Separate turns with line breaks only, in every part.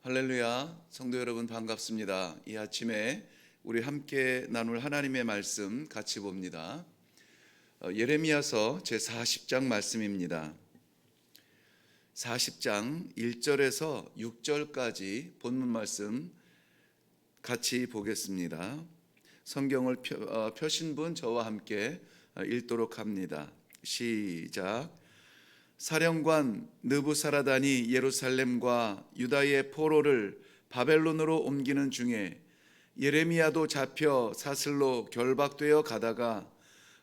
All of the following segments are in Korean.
할렐루야, 성도 여러분 반갑습니다. 이 아침에 우리 함께 나눌 하나님의 말씀 같이 봅니다. 예레미야서 제40장 말씀입니다. 40장 1절에서 6절까지 본문 말씀 같이 보겠습니다. 성경을 펴신 분 저와 함께 읽도록 합니다. 시작. 사령관 느부사라단이 예루살렘과 유다의 포로를 바벨론으로 옮기는 중에 예레미야도 잡혀 사슬로 결박되어 가다가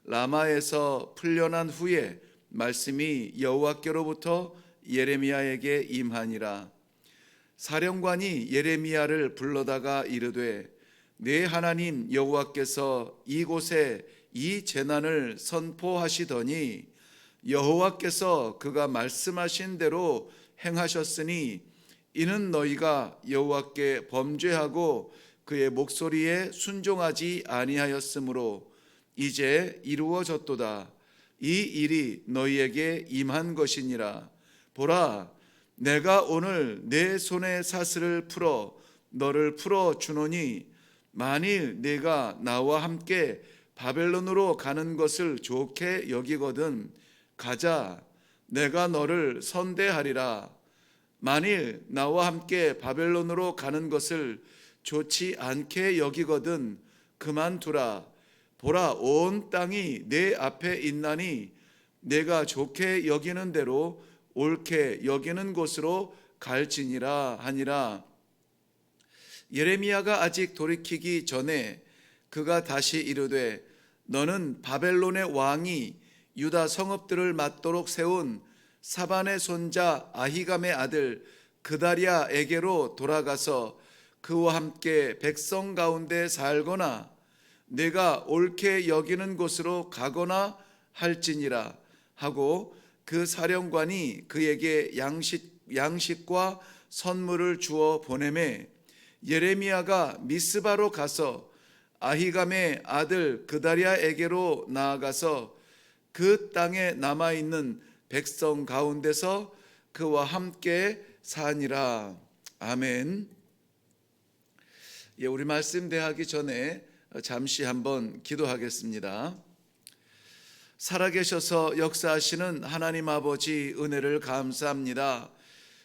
라마에서 풀려난 후에 말씀이 여호와께로부터 예레미야에게 임하니라. 사령관이 예레미야를 불러다가 이르되 내 하나님 여호와께서 이곳에 이 재난을 선포하시더니 여호와께서 그가 말씀하신 대로 행하셨으니 이는 너희가 여호와께 범죄하고 그의 목소리에 순종하지 아니하였으므로 이제 이루어졌도다. 이 일이 너희에게 임한 것이니라. 보라, 내가 오늘 내 손의 사슬을 풀어 너를 풀어 주노니 만일 네가 나와 함께 바벨론으로 가는 것을 좋게 여기거든 가자, 내가 너를 선대하리라. 만일 나와 함께 바벨론으로 가는 것을 좋지 않게 여기거든 그만두라. 보라, 온 땅이 내 앞에 있나니 내가 좋게 여기는 대로 옳게 여기는 곳으로 갈지니라 하니라. 예레미야가 아직 돌이키기 전에 그가 다시 이르되 너는 바벨론의 왕이 유다 성읍들을 맞도록 세운 사반의 손자 아히감의 아들 그다리야에게로 돌아가서 그와 함께 백성 가운데 살거나 내가 옳게 여기는 곳으로 가거나 할지니라 하고 그 사령관이 그에게 양식과 선물을 주어 보내매 예레미야가 미스바로 가서 아히감의 아들 그다리야에게로 나아가서 그 땅에 남아있는 백성 가운데서 그와 함께 사니라. 아멘. 우리 말씀 대하기 전에 잠시 한번 기도하겠습니다. 살아계셔서 역사하시는 하나님 아버지 은혜를 감사합니다.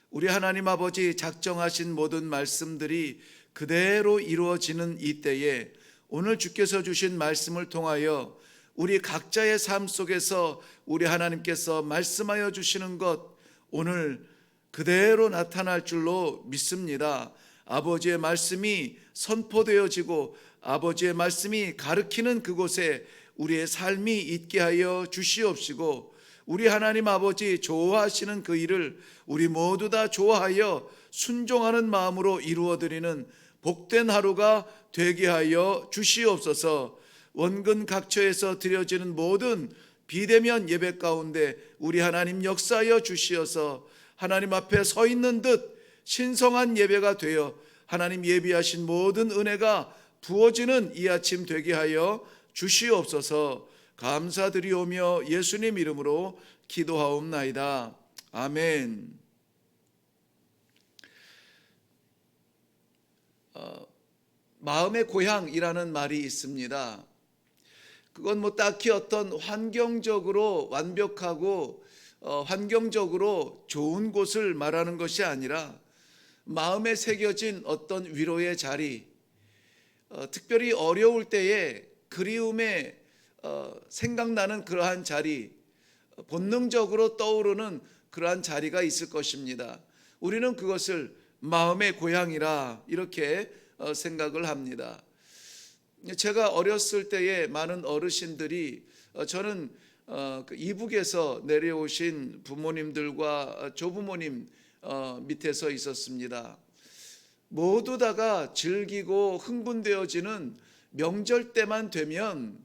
우리 하나님 아버지 작정하신 모든 말씀들이 그대로 이루어지는 이때에 오늘 주께서 주신 말씀을 통하여 우리 각자의 삶 속에서 우리 하나님께서 말씀하여 주시는 것 오늘 그대로 나타날 줄로 믿습니다. 아버지의 말씀이 선포되어지고 아버지의 말씀이 가르치는 그곳에 우리의 삶이 있게 하여 주시옵시고 우리 하나님 아버지 좋아하시는 그 일을 우리 모두 다 좋아하여 순종하는 마음으로 이루어드리는 복된 하루가 되게 하여 주시옵소서. 원근 각처에서 드려지는 모든 비대면 예배 가운데 우리 하나님 역사하여 주시어서 하나님 앞에 서 있는 듯 신성한 예배가 되어 하나님 예비하신 모든 은혜가 부어지는 이 아침 되게 하여 주시옵소서. 감사드리오며 예수님 이름으로 기도하옵나이다. 아멘. 마음의 고향이라는 말이 있습니다. 그건 딱히 어떤 환경적으로 완벽하고 환경적으로 좋은 곳을 말하는 것이 아니라 마음에 새겨진 어떤 위로의 자리, 특별히 어려울 때에 그리움에 생각나는 그러한 자리, 본능적으로 떠오르는 그러한 자리가 있을 것입니다. 우리는 그것을 마음의 고향이라 이렇게 생각을 합니다. 제가 어렸을 때에 많은 어르신들이 저는 이북에서 내려오신 부모님들과 조부모님 밑에서 있었습니다. 모두 다가 즐기고 흥분되어지는 명절 때만 되면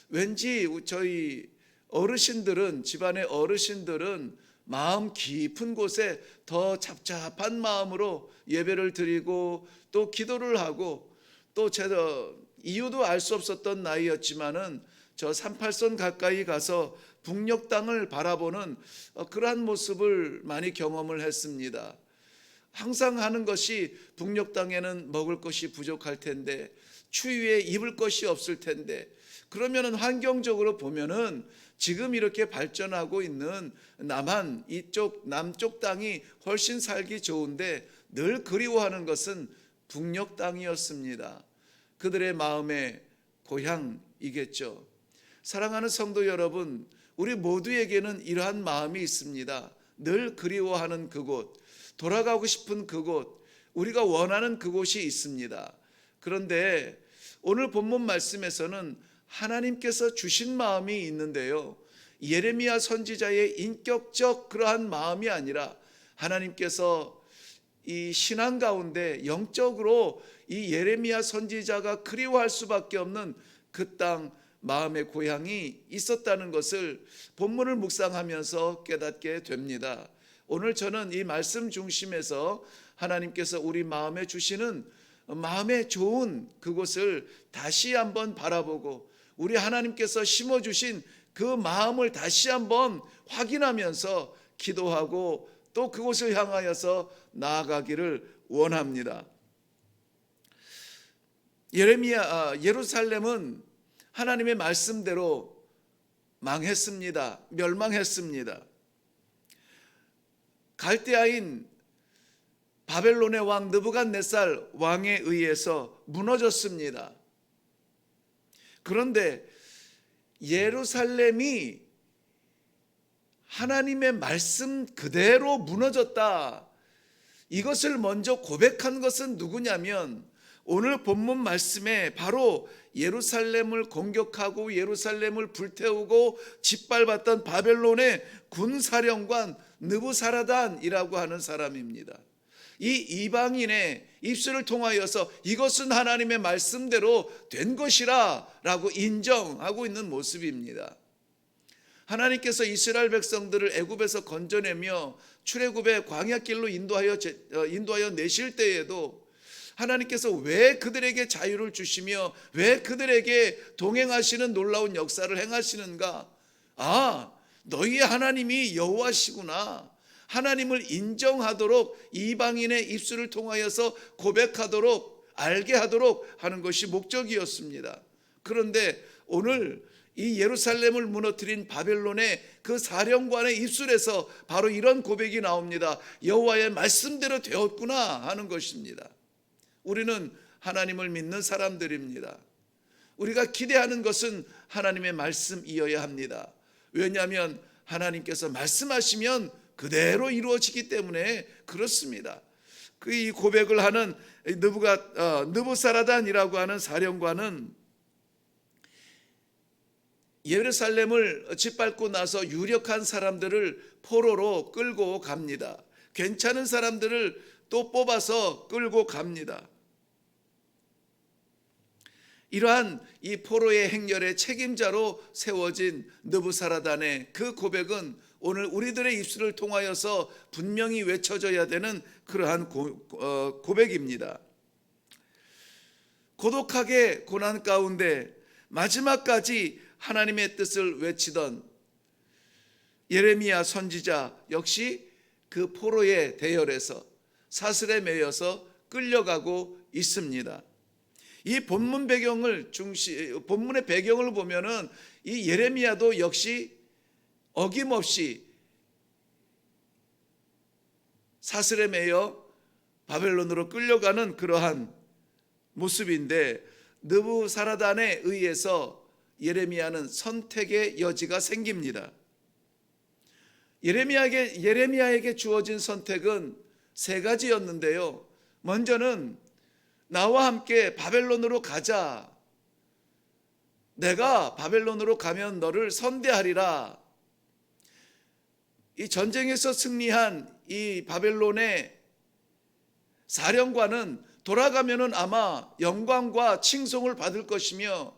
왠지 저희 어르신들은 집안의 어르신들은 마음 깊은 곳에 더 잡잡한 마음으로 예배를 드리고 또 기도를 하고 또 제가 이유도 알 수 없었던 나이였지만은 저 38선 가까이 가서 북녘 땅을 바라보는 그러한 모습을 많이 경험을 했습니다. 항상 하는 것이 북녘 땅에는 먹을 것이 부족할 텐데, 추위에 입을 것이 없을 텐데, 그러면은 환경적으로 보면은 지금 이렇게 발전하고 있는 남한 이쪽 남쪽 땅이 훨씬 살기 좋은데 늘 그리워하는 것은 북녘 땅이었습니다. 그들의 마음의 고향이겠죠. 사랑하는 성도 여러분, 우리 모두에게는 이러한 마음이 있습니다. 늘 그리워하는 그곳, 돌아가고 싶은 그곳, 우리가 원하는 그곳이 있습니다. 그런데 오늘 본문 말씀에서는 하나님께서 주신 마음이 있는데요, 예레미야 선지자의 인격적 그러한 마음이 아니라 하나님께서 이 신앙 가운데 영적으로 이 예레미야 선지자가 그리워할 수밖에 없는 그 땅, 마음의 고향이 있었다는 것을 본문을 묵상하면서 깨닫게 됩니다. 오늘 저는 이 말씀 중심에서 하나님께서 우리 마음에 주시는 마음에 좋은 그곳을 다시 한번 바라보고 우리 하나님께서 심어주신 그 마음을 다시 한번 확인하면서 기도하고 또 그곳을 향하여서 나아가기를 원합니다. 예루살렘은 하나님의 말씀대로 망했습니다. 멸망했습니다. 갈대아인 바벨론의 왕 느부갓네살 왕에 의해서 무너졌습니다. 그런데 예루살렘이 하나님의 말씀 그대로 무너졌다. 이것을 먼저 고백한 것은 누구냐면 오늘 본문 말씀에 바로 예루살렘을 공격하고 예루살렘을 불태우고 짓밟았던 바벨론의 군사령관 느부사라단이라고 하는 사람입니다. 이 이방인의 입술을 통하여서 이것은 하나님의 말씀대로 된 것이라 라고 인정하고 있는 모습입니다. 하나님께서 이스라엘 백성들을 애굽에서 건져내며 출애굽의 광야길로 인도하여 내실 때에도 하나님께서 왜 그들에게 자유를 주시며 왜 그들에게 동행하시는 놀라운 역사를 행하시는가? 아, 너희의 하나님이 여호와시구나. 하나님을 인정하도록 이방인의 입술을 통하여서 고백하도록 알게 하도록 하는 것이 목적이었습니다. 그런데 오늘 이 예루살렘을 무너뜨린 바벨론의 그 사령관의 입술에서 바로 이런 고백이 나옵니다. 여호와의 말씀대로 되었구나 하는 것입니다. 우리는 하나님을 믿는 사람들입니다. 우리가 기대하는 것은 하나님의 말씀이어야 합니다. 왜냐하면 하나님께서 말씀하시면 그대로 이루어지기 때문에 그렇습니다. 그 이 고백을 하는 느부사라단이라고 하는 사령관은 예루살렘을 짓밟고 나서 유력한 사람들을 포로로 끌고 갑니다. 괜찮은 사람들을 또 뽑아서 끌고 갑니다. 이러한 이 포로의 행렬의 책임자로 세워진 느부사라단의 그 고백은 오늘 우리들의 입술을 통하여서 분명히 외쳐져야 되는 그러한 고백입니다. 고독하게 고난 가운데 마지막까지 하나님의 뜻을 외치던 예레미야 선지자 역시 그 포로의 대열에서 사슬에 매여서 끌려가고 있습니다. 이 본문의 배경을 보면은 이 예레미야도 역시 어김없이 사슬에 매여 바벨론으로 끌려가는 그러한 모습인데 느부사라단에 의해서 예레미야는 선택의 여지가 생깁니다. 예레미야에게 주어진 선택은 세 가지였는데요. 먼저는 나와 함께 바벨론으로 가자. 내가 바벨론으로 가면 너를 선대하리라. 이 전쟁에서 승리한 이 바벨론의 사령관은 돌아가면은 아마 영광과 칭송을 받을 것이며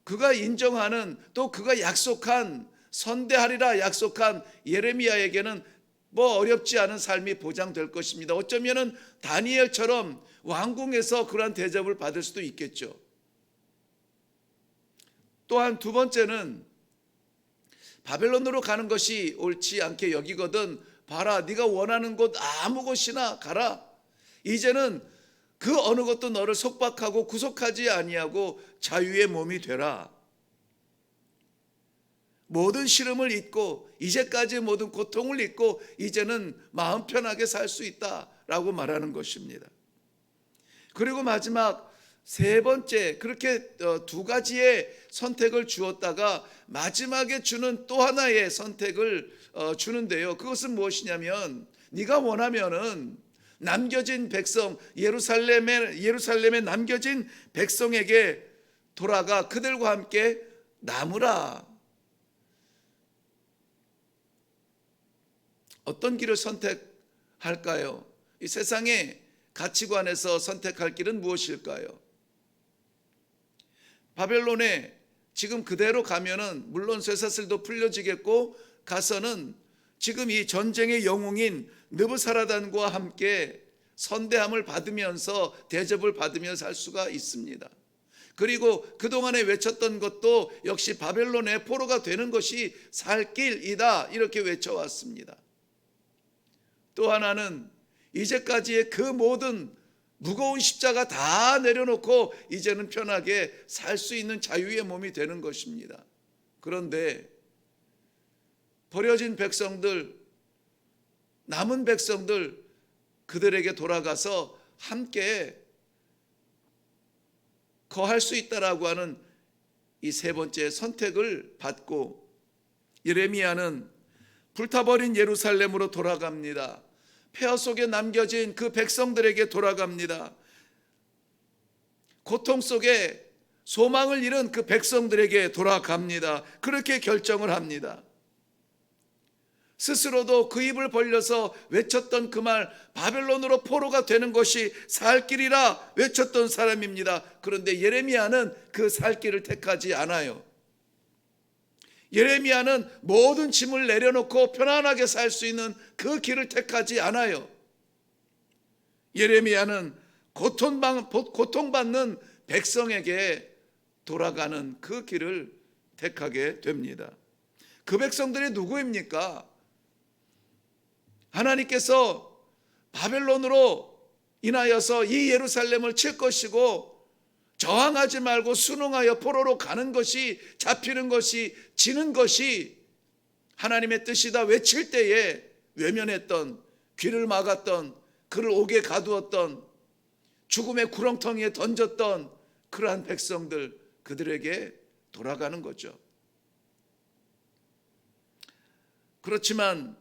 그가 인정하는 또 그가 약속한 선대하리라 약속한 예레미야에게는 뭐 어렵지 않은 삶이 보장될 것입니다. 어쩌면은 다니엘처럼 왕궁에서 그러한 대접을 받을 수도 있겠죠. 또한 두 번째는 바벨론으로 가는 것이 옳지 않게 여기거든 봐라, 네가 원하는 곳 아무 곳이나 가라. 이제는 그 어느 것도 너를 속박하고 구속하지 아니하고 자유의 몸이 되라. 모든 시름을 잊고 이제까지 모든 고통을 잊고 이제는 마음 편하게 살 수 있다라고 말하는 것입니다. 그리고 마지막 세 번째, 그렇게 두 가지의 선택을 주었다가 마지막에 주는 또 하나의 선택을 주는데요. 그것은 무엇이냐면, 네가 원하면은 남겨진 백성, 예루살렘에 남겨진 백성에게 돌아가 그들과 함께 남으라. 어떤 길을 선택할까요? 이 세상의 가치관에서 선택할 길은 무엇일까요? 바벨론에 지금 그대로 가면은 물론 쇠사슬도 풀려지겠고, 가서는 지금 이 전쟁의 영웅인 느부사라단과 함께 선대함을 받으면서 대접을 받으며 살 수가 있습니다. 그리고 그동안에 외쳤던 것도 역시 바벨론의 포로가 되는 것이 살 길이다, 이렇게 외쳐왔습니다. 또 하나는 이제까지의 그 모든 무거운 십자가 다 내려놓고 이제는 편하게 살 수 있는 자유의 몸이 되는 것입니다. 그런데 버려진 백성들, 남은 백성들, 그들에게 돌아가서 함께 거할 수 있다라고 하는 이 세 번째 선택을 받고 예레미야는 불타버린 예루살렘으로 돌아갑니다. 폐허 속에 남겨진 그 백성들에게 돌아갑니다. 고통 속에 소망을 잃은 그 백성들에게 돌아갑니다. 그렇게 결정을 합니다. 스스로도 그 입을 벌려서 외쳤던 그 말, 바벨론으로 포로가 되는 것이 살 길이라 외쳤던 사람입니다. 그런데 예레미야는 그 살 길을 택하지 않아요. 예레미야는 모든 짐을 내려놓고 편안하게 살 수 있는 그 길을 택하지 않아요. 예레미야는 고통받는 백성에게 돌아가는 그 길을 택하게 됩니다. 그 백성들이 누구입니까? 하나님께서 바벨론으로 인하여서 이 예루살렘을 칠 것이고, 저항하지 말고 순응하여 포로로 가는 것이, 잡히는 것이, 지는 것이 하나님의 뜻이다 외칠 때에 외면했던, 귀를 막았던, 그를 옥에 가두었던, 죽음의 구렁텅이에 던졌던 그러한 백성들, 그들에게 돌아가는 거죠. 그렇지만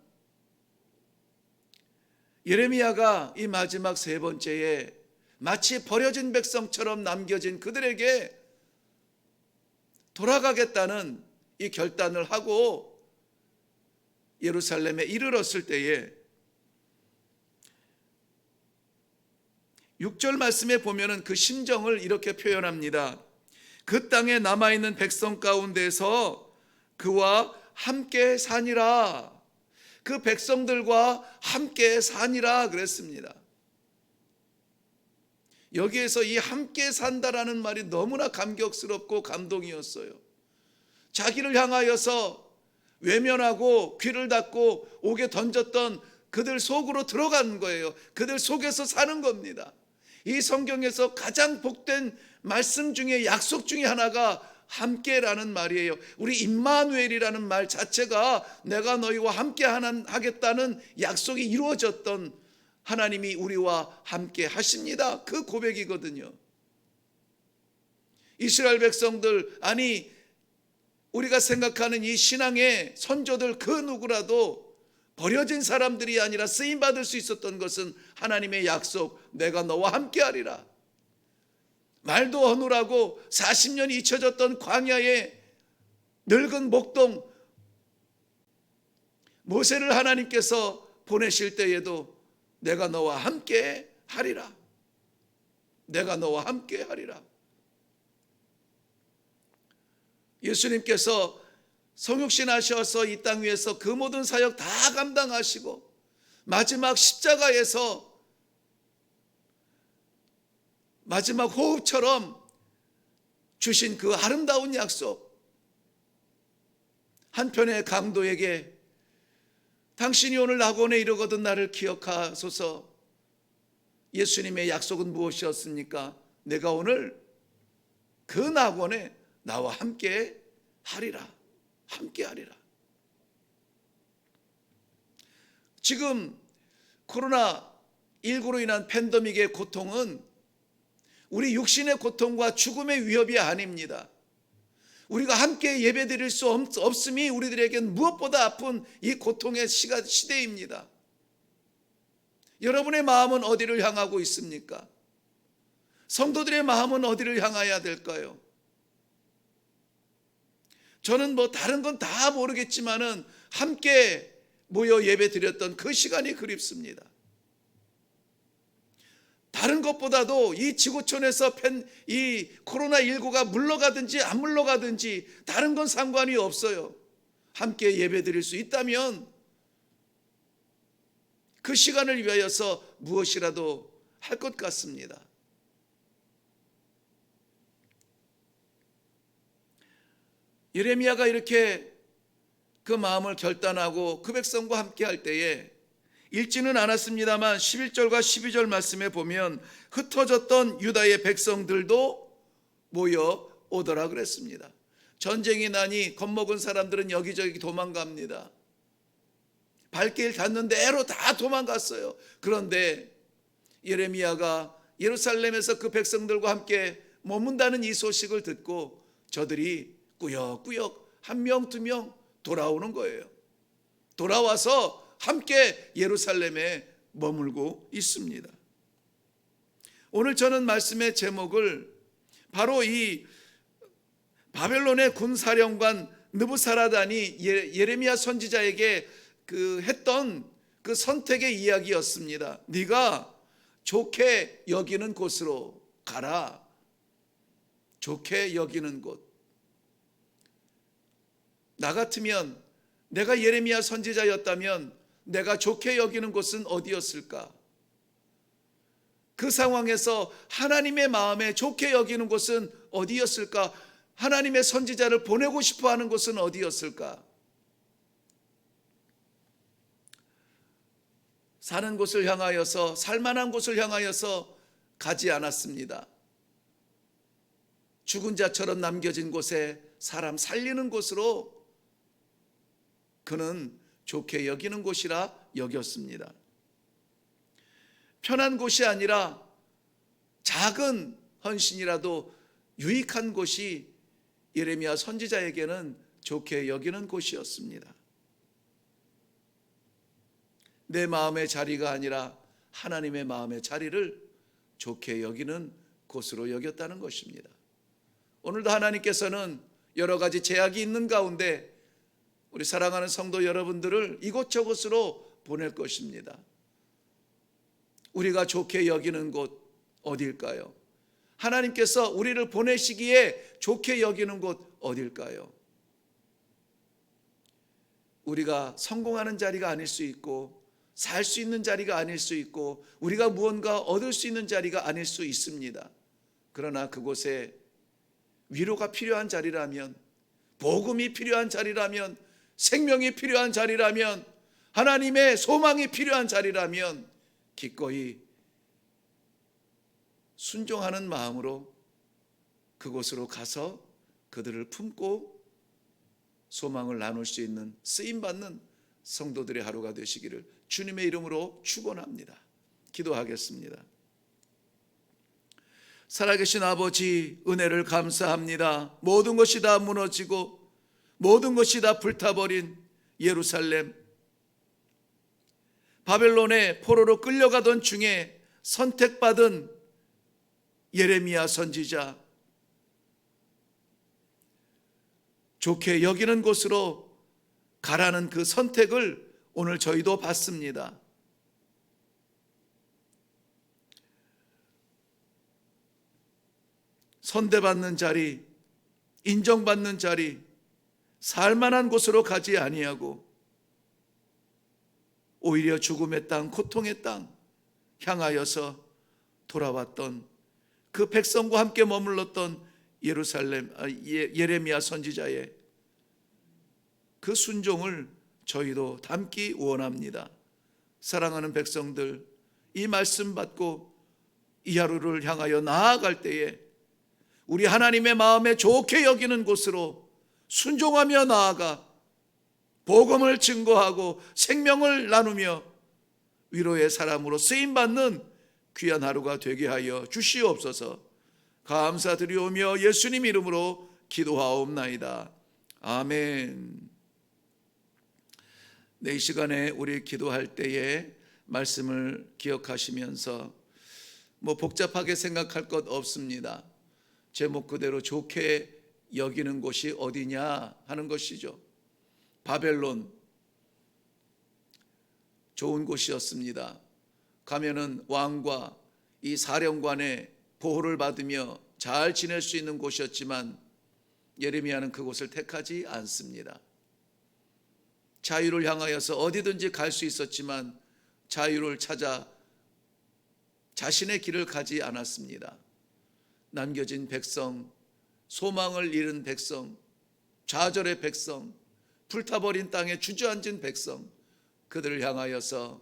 예레미야가 이 마지막 세 번째에 마치 버려진 백성처럼 남겨진 그들에게 돌아가겠다는 이 결단을 하고 예루살렘에 이르렀을 때에 6절 말씀에 보면은 그 심정을 이렇게 표현합니다. 그 땅에 남아있는 백성 가운데서 그와 함께 사니라. 그 백성들과 함께 사니라 그랬습니다. 여기에서 이 함께 산다라는 말이 너무나 감격스럽고 감동이었어요. 자기를 향하여서 외면하고 귀를 닫고 옥에 던졌던 그들 속으로 들어간 거예요. 그들 속에서 사는 겁니다. 이 성경에서 가장 복된 말씀 중에, 약속 중에 하나가 함께라는 말이에요. 우리 임마누엘이라는 말 자체가 내가 너희와 함께 하겠다는 약속이 이루어졌던, 하나님이 우리와 함께 하십니다, 그 고백이거든요. 이스라엘 백성들, 아니 우리가 생각하는 이 신앙의 선조들 그 누구라도 버려진 사람들이 아니라 쓰임받을 수 있었던 것은 하나님의 약속, 내가 너와 함께 하리라. 말도 어눌하고 40년이 잊혀졌던 광야에 늙은 목동 모세를 하나님께서 보내실 때에도 내가 너와 함께 하리라. 내가 너와 함께 하리라. 예수님께서 성육신 하셔서 이 땅 위에서 그 모든 사역 다 감당하시고 마지막 십자가에서 마지막 호흡처럼 주신 그 아름다운 약속, 한편의 강도에게 당신이 오늘 낙원에 이르거든 나를 기억하소서. 예수님의 약속은 무엇이었습니까? 내가 오늘 그 낙원에 나와 함께 하리라. 함께 하리라. 지금 코로나19로 인한 팬데믹의 고통은 우리 육신의 고통과 죽음의 위협이 아닙니다. 우리가 함께 예배드릴 수 없음이 우리들에겐 무엇보다 아픈 이 고통의 시대입니다. 여러분의 마음은 어디를 향하고 있습니까? 성도들의 마음은 어디를 향해야 될까요? 저는 다른 건 다 모르겠지만은 함께 모여 예배드렸던 그 시간이 그립습니다. 다른 것보다도 이 지구촌에서 이 코로나19가 물러가든지 안 물러가든지 다른 건 상관이 없어요. 함께 예배드릴 수 있다면 그 시간을 위하여서 무엇이라도 할 것 같습니다. 예레미야가 이렇게 그 마음을 결단하고 그 백성과 함께 할 때에 읽지는 않았습니다만 11절과 12절 말씀에 보면 흩어졌던 유다의 백성들도 모여 오더라 그랬습니다. 전쟁이 나니 겁먹은 사람들은 여기저기 도망갑니다. 발길 닿는 대로 다 도망갔어요. 그런데 예레미야가 예루살렘에서 그 백성들과 함께 머문다는 이 소식을 듣고 저들이 꾸역꾸역 한 명, 두 명 돌아오는 거예요. 돌아와서 함께 예루살렘에 머물고 있습니다. 오늘 저는 말씀의 제목을 바로 이 바벨론의 군사령관 느부사라단이 예레미야 선지자에게 했던 그 선택의 이야기였습니다. 네가 좋게 여기는 곳으로 가라. 좋게 여기는 곳. 나 같으면, 내가 예레미야 선지자였다면 내가 좋게 여기는 곳은 어디였을까? 그 상황에서 하나님의 마음에 좋게 여기는 곳은 어디였을까? 하나님의 선지자를 보내고 싶어 하는 곳은 어디였을까? 사는 곳을 향하여서, 살만한 곳을 향하여서 가지 않았습니다. 죽은 자처럼 남겨진 곳에 사람 살리는 곳으로 그는 좋게 여기는 곳이라 여겼습니다. 편한 곳이 아니라 작은 헌신이라도 유익한 곳이 예레미야 선지자에게는 좋게 여기는 곳이었습니다. 내 마음의 자리가 아니라 하나님의 마음의 자리를 좋게 여기는 곳으로 여겼다는 것입니다. 오늘도 하나님께서는 여러 가지 제약이 있는 가운데 우리 사랑하는 성도 여러분들을 이곳저곳으로 보낼 것입니다. 우리가 좋게 여기는 곳 어딜까요? 하나님께서 우리를 보내시기에 좋게 여기는 곳 어딜까요? 우리가 성공하는 자리가 아닐 수 있고, 살 수 있는 자리가 아닐 수 있고, 우리가 무언가 얻을 수 있는 자리가 아닐 수 있습니다. 그러나 그곳에 위로가 필요한 자리라면, 복음이 필요한 자리라면, 생명이 필요한 자리라면, 하나님의 소망이 필요한 자리라면 기꺼이 순종하는 마음으로 그곳으로 가서 그들을 품고 소망을 나눌 수 있는 쓰임받는 성도들의 하루가 되시기를 주님의 이름으로 축원합니다. 기도하겠습니다. 살아계신 아버지, 은혜를 감사합니다. 모든 것이 다 무너지고 모든 것이 다 불타버린 예루살렘, 바벨론의 포로로 끌려가던 중에 선택받은 예레미야 선지자, 좋게 여기는 곳으로 가라는 그 선택을 오늘 저희도 받습니다. 선대받는 자리, 인정받는 자리, 살만한 곳으로 가지 아니하고 오히려 죽음의 땅, 고통의 땅 향하여서 돌아왔던 그 백성과 함께 머물렀던 예레미야 선지자의 그 순종을 저희도 담기 원합니다. 사랑하는 백성들, 이 말씀 받고 이 하루를 향하여 나아갈 때에 우리 하나님의 마음에 좋게 여기는 곳으로 순종하며 나아가 복음을 증거하고 생명을 나누며 위로의 사람으로 쓰임받는 귀한 하루가 되게 하여 주시옵소서. 감사드리오며 예수님 이름으로 기도하옵나이다. 아멘. 이 시간에 우리 기도할 때에 말씀을 기억하시면서 복잡하게 생각할 것 없습니다. 제목 그대로 좋게 여기는 곳이 어디냐 하는 것이죠. 바벨론, 좋은 곳이었습니다. 가면은 왕과 이 사령관의 보호를 받으며 잘 지낼 수 있는 곳이었지만 예레미야는 그곳을 택하지 않습니다. 자유를 향하여서 어디든지 갈 수 있었지만 자유를 찾아 자신의 길을 가지 않았습니다. 남겨진 백성, 소망을 잃은 백성, 좌절의 백성, 불타버린 땅에 주저앉은 백성, 그들을 향하여서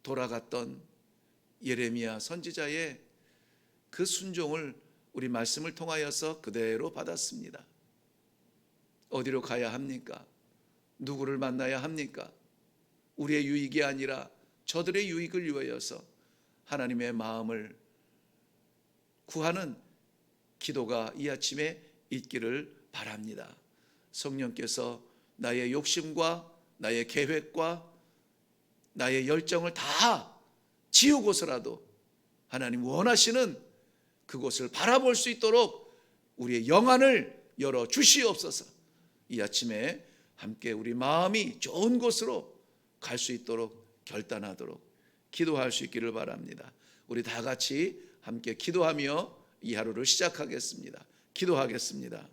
돌아갔던 예레미야 선지자의 그 순종을 우리 말씀을 통하여서 그대로 받았습니다. 어디로 가야 합니까? 누구를 만나야 합니까? 우리의 유익이 아니라 저들의 유익을 위하여서 하나님의 마음을 구하는 기도가 이 아침에 있기를 바랍니다. 성령께서 나의 욕심과 나의 계획과 나의 열정을 다 지우고서라도 하나님 원하시는 그곳을 바라볼 수 있도록 우리의 영안을 열어 주시옵소서. 이 아침에 함께 우리 마음이 좋은 곳으로 갈 수 있도록 결단하도록 기도할 수 있기를 바랍니다. 우리 다 같이 함께 기도하며 이 하루를 시작하겠습니다. 기도하겠습니다.